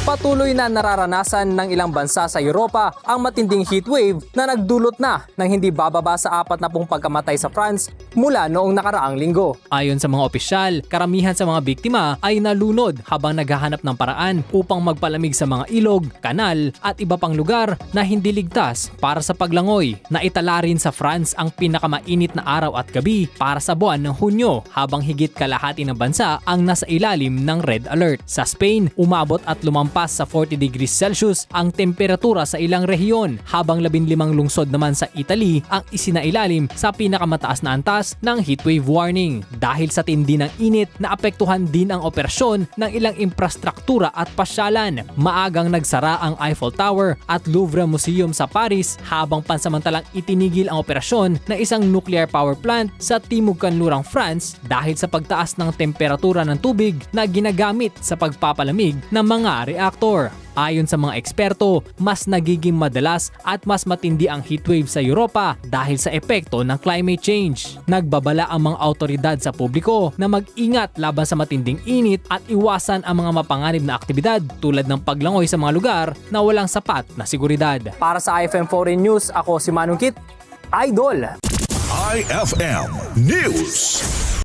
Patuloy na nararanasan ng ilang bansa sa Europa ang matinding heatwave na nagdulot na ng hindi bababa sa 40 pagkamatay sa France mula noong nakaraang linggo. Ayon sa mga opisyal, karamihan sa mga biktima ay nalunod habang naghahanap ng paraan upang magpalamig sa mga ilog, kanal at iba pang lugar na hindi ligtas para sa paglangoy. Naitala rin sa France ang pinakamainit na araw at gabi para sa buwan ng Hunyo habang higit kalahati ng bansa ang nasa ilalim ng red alert. Sa Spain, umabot at lumampas sa 40 degrees Celsius ang temperatura sa ilang rehiyon habang 15 lungsod naman sa Italy ang isinailalim sa pinakamataas na antas ng heatwave warning. Dahil sa tindi ng init, naapektuhan din ang operasyon ng ilang infrastruktura at pasyalan. Maagang nagsara ang Eiffel Tower at Louvre Museum sa Paris habang pansamantalang itinigil ang operasyon ng isang nuclear power plant sa Timog Kanlurang France dahil sa pagtaas ng temperatura ng tubig na ginagamit sa pagpapalamig ng mga reaktor. Ayon sa mga eksperto, mas nagiging madalas at mas matindi ang heatwave sa Europa dahil sa epekto ng climate change. Nagbabala ang mga autoridad sa publiko na mag-ingat laban sa matinding init at iwasan ang mga mapanganib na aktibidad tulad ng paglangoy sa mga lugar na walang sapat na seguridad. Para sa IFM Foreign News, ako si Manong Kit, Idol! IFM News.